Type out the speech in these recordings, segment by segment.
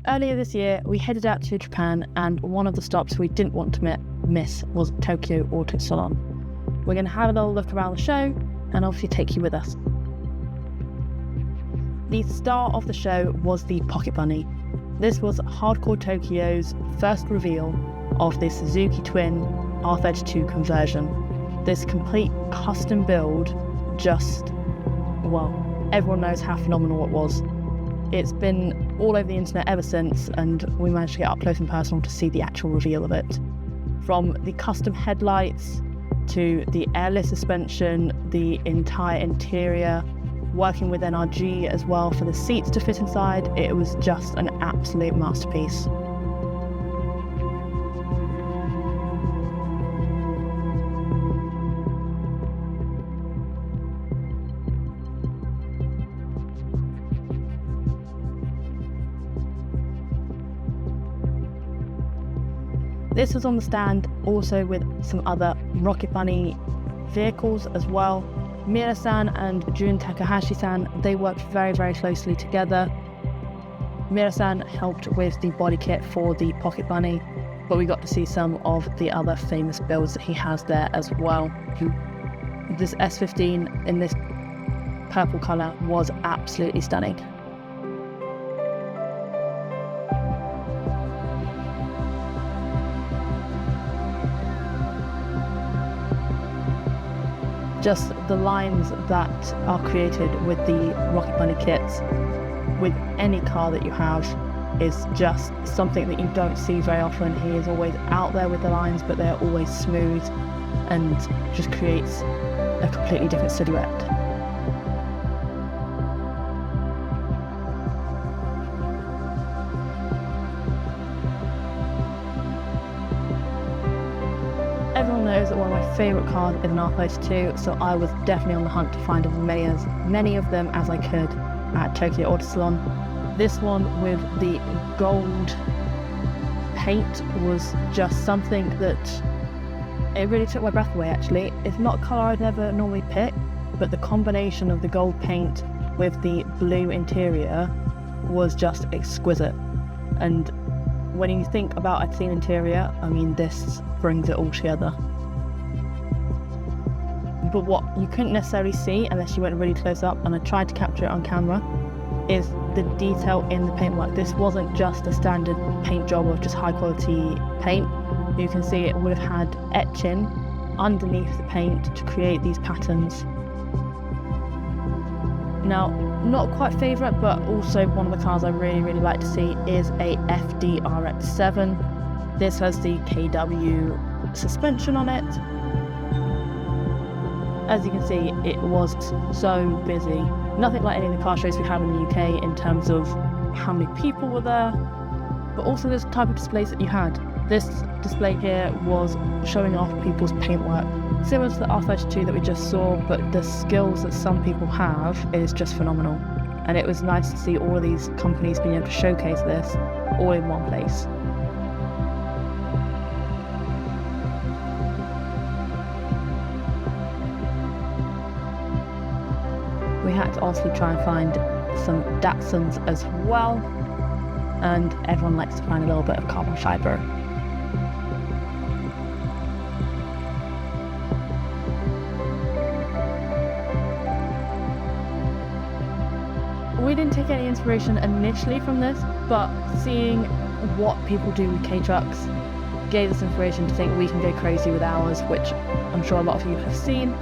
Earlier this year, we headed out to Japan, and one of the stops we didn't want to miss was Tokyo Auto Salon. We're going to have a little look around the show and obviously take you with us. The star of the show was the Pocket Bunny. This was Hardcore Tokyo's first reveal of the Suzuki Twin R32 conversion. This complete custom build everyone knows how phenomenal it was. It's been all over the internet ever since, and we managed to get up close and personal to see the actual reveal of it. From the custom headlights to the airless suspension, the entire interior, working with NRG as well for the seats to fit inside, it was just an absolute masterpiece. This was on the stand also with some other Rocket Bunny vehicles as well. Mira-san and Jun Takahashi-san, they worked very, very closely together. Mira-san helped with the body kit for the Pocket Bunny, but we got to see some of the other famous builds that he has there as well. This S15 in this purple colour was absolutely stunning. Just the lines that are created with the Rocket Bunny kits, with any car that you have, is just something that you don't see very often. He is always out there with the lines, but they're always smooth and just creates a completely different silhouette. Everyone knows that one of my favourite cars is an R32, so I was definitely on the hunt to find as many of them as I could at Tokyo Auto Salon. This one with the gold paint was just something that it really took my breath away actually. It's not a colour I'd never normally pick, but the combination of the gold paint with the blue interior was just exquisite. And when you think about a clean interior, I mean, this brings it all together. But what you couldn't necessarily see unless you went really close up, and I tried to capture it on camera, is the detail in the paintwork. This wasn't just a standard paint job of just high quality paint. You can see it would have had etching underneath the paint to create these patterns. Now, not quite favourite, but also one of the cars I really like to see is a FD RX-7. This has the KW suspension on it. As you can see, it was so busy. Nothing like any of the car shows we have in the UK in terms of how many people were there, but also the type of displays that you had. This display here was showing off people's paintwork, similar to the R32 that we just saw, but the skills that some people have is just phenomenal. And it was nice to see all of these companies being able to showcase this all in one place. We had to also try and find some Datsuns as well, and everyone likes to find a little bit of carbon fibre. We didn't take any inspiration initially from this, but seeing what people do with K-trucks gave us inspiration to think we can go crazy with ours, which I'm sure a lot of you have seen.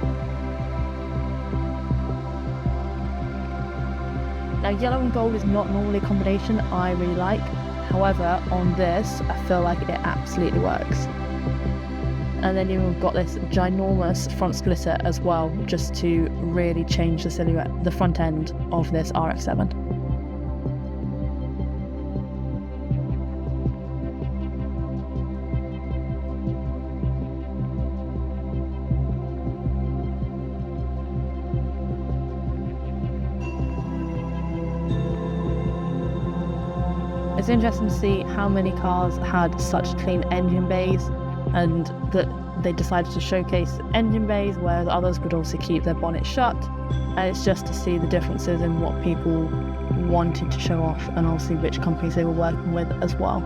Now, yellow and gold is not normally a combination I really like. However, on this, I feel like it absolutely works. And then you've got this ginormous front splitter as well, just to really change the silhouette, the front end of this RX-7. It's interesting to see how many cars had such clean engine bays, and that they decided to showcase engine bays, whereas others would also keep their bonnet shut. And it's just to see the differences in what people wanted to show off, and obviously which companies they were working with as well.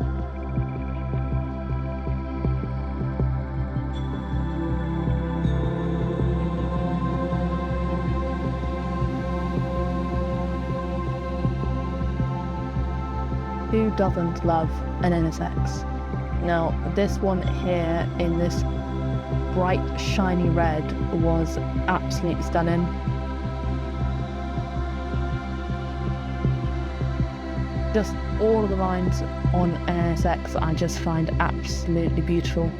Who doesn't love an NSX? Now, this one here in this bright shiny red was absolutely stunning. Just all of the lines on an NSX I just find absolutely beautiful.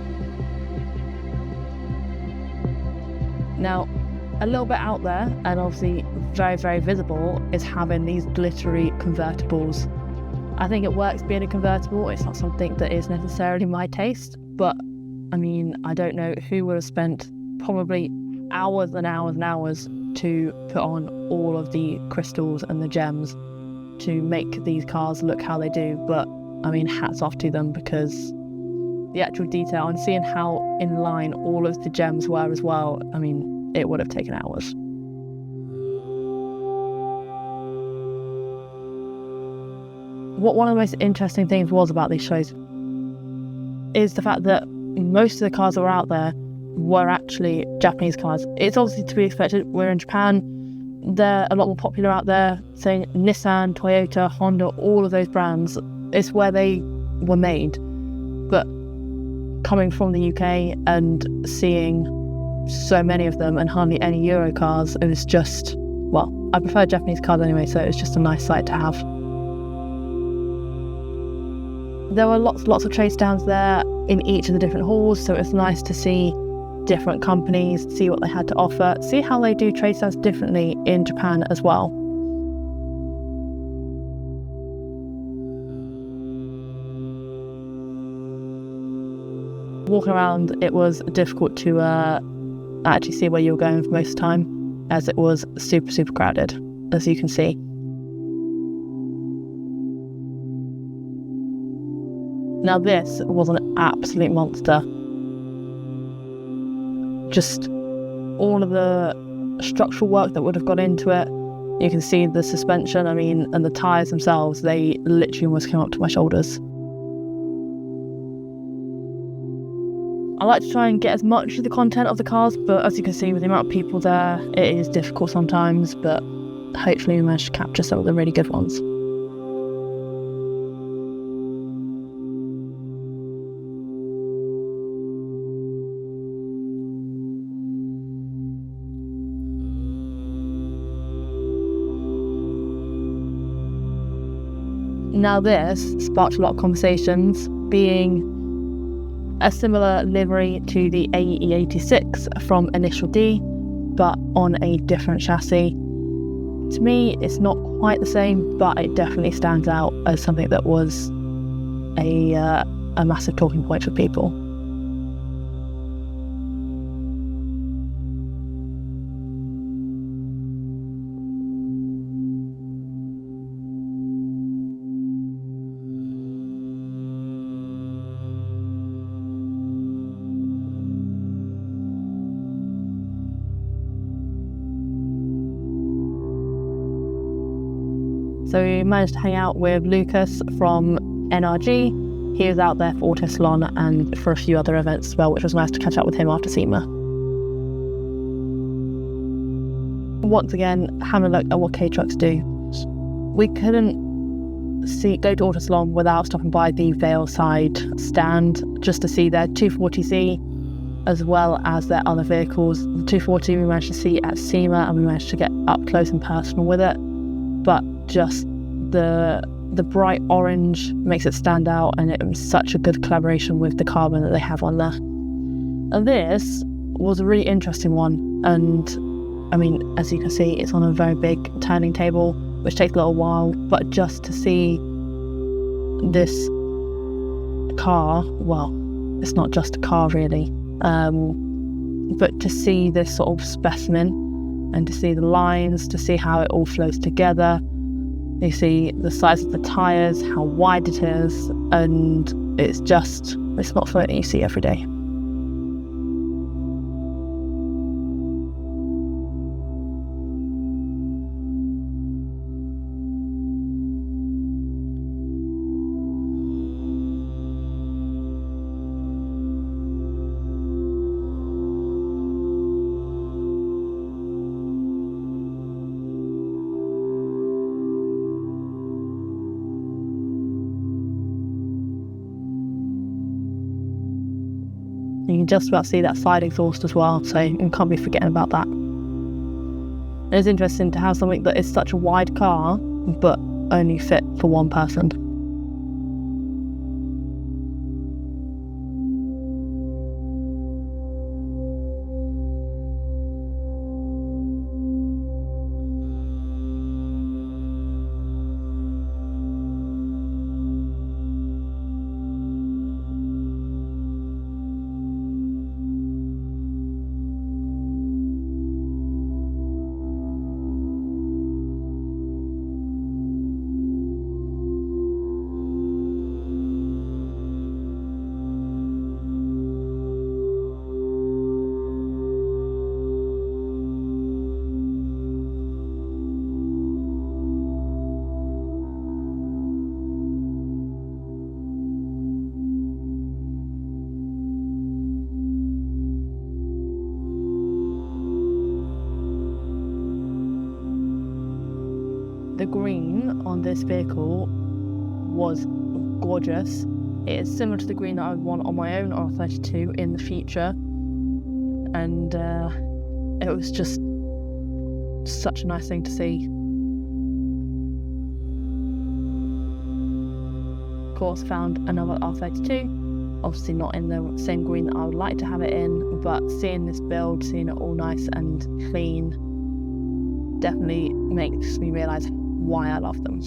Now, a little bit out there, and obviously very, very visible, is having these glittery convertibles. I think it works being a convertible. It's not something that is necessarily my taste, but I mean, I don't know who would have spent probably hours and hours and hours to put on all of the crystals and the gems to make these cars look how they do. But I mean, hats off to them, because the actual detail and seeing how in line all of the gems were as well, I mean, it would have taken hours. What one of the most interesting things was about these shows is the fact that most of the cars that were out there were actually Japanese cars. It's obviously to be expected. We're in Japan. They're a lot more popular out there. Saying Nissan, Toyota, Honda, all of those brands, it's where they were made. But coming from the UK and seeing so many of them and hardly any Euro cars, it was just, well, I prefer Japanese cars anyway, so it was just a nice sight to have. There were lots of trade stands there in each of the different halls, so it's nice to see different companies, see what they had to offer, see how they do trade stands differently in Japan as well. Walking around, it was difficult to actually see where you were going for most of the time, as it was super, super crowded, as you can see. Now this was an absolute monster. Just all of the structural work that would have gone into it. You can see the suspension, I mean, and the tyres themselves, they literally almost came up to my shoulders. I like to try and get as much of the content of the cars, but as you can see with the amount of people there, it is difficult sometimes, but hopefully we managed to capture some of the really good ones. Now this sparked a lot of conversations, being a similar livery to the AE86 from Initial D, but on a different chassis. To me, it's not quite the same, but it definitely stands out as something that was a massive talking point for people. So we managed to hang out with Lucas from NRG. He was out there for Auto Salon and for a few other events as well, which was nice to catch up with him after SEMA. Once again, having a look at what K-Trucks do. We couldn't go to Auto Salon without stopping by the Valeside stand just to see their 240Z as well as their other vehicles. The 240 we managed to see at SEMA and we managed to get up close and personal with it. But just the bright orange makes it stand out, and it was such a good collaboration with the carbon that they have on there. And this was a really interesting one, and I mean, as you can see, it's on a very big turning table, which takes a little while, but just to see this car, well, it's not just a car really, but to see this sort of specimen and to see the lines, to see how it all flows together. You see the size of the tyres, how wide it is, and it's not something you see every day. You can just about see that side exhaust as well, so you can't be forgetting about that. It's interesting to have something that is such a wide car, but only fit for one person. The green on this vehicle was gorgeous. It is similar to the green that I would want on my own R32 in the future, and it was just such a nice thing to see. Of course, found another R32, obviously not in the same green that I would like to have it in, but seeing this build, seeing it all nice and clean, definitely makes me realise why I love them.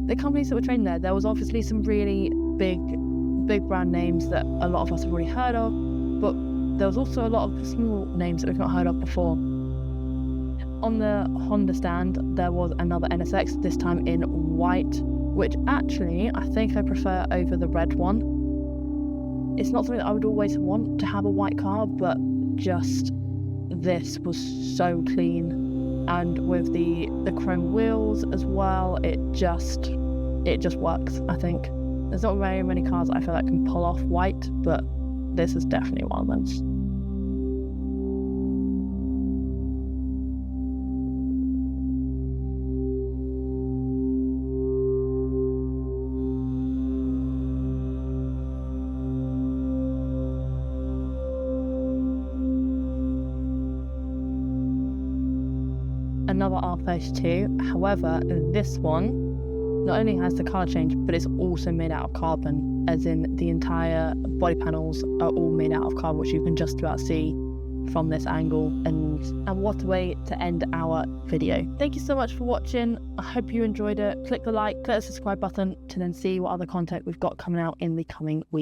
The companies that were trading there was obviously some really big brand names that a lot of us have already heard of, but there was also a lot of small names that we've not heard of before. On the Honda stand, there was another NSX, this time in white, which actually I think I prefer over the red one. It's not something that I would always want to have a white car, but just this was so clean. And with the chrome wheels as well, it just works, I think. There's not very many cars I feel like can pull off white, but this is definitely one of them. Another R32, however, this one not only has the colour change, but it's also made out of carbon, as in the entire body panels are all made out of carbon, which you can just about see from this angle. And what a way to end our video. Thank you so much for watching. I hope you enjoyed it. Click the like, click the subscribe button to then see what other content we've got coming out in the coming week.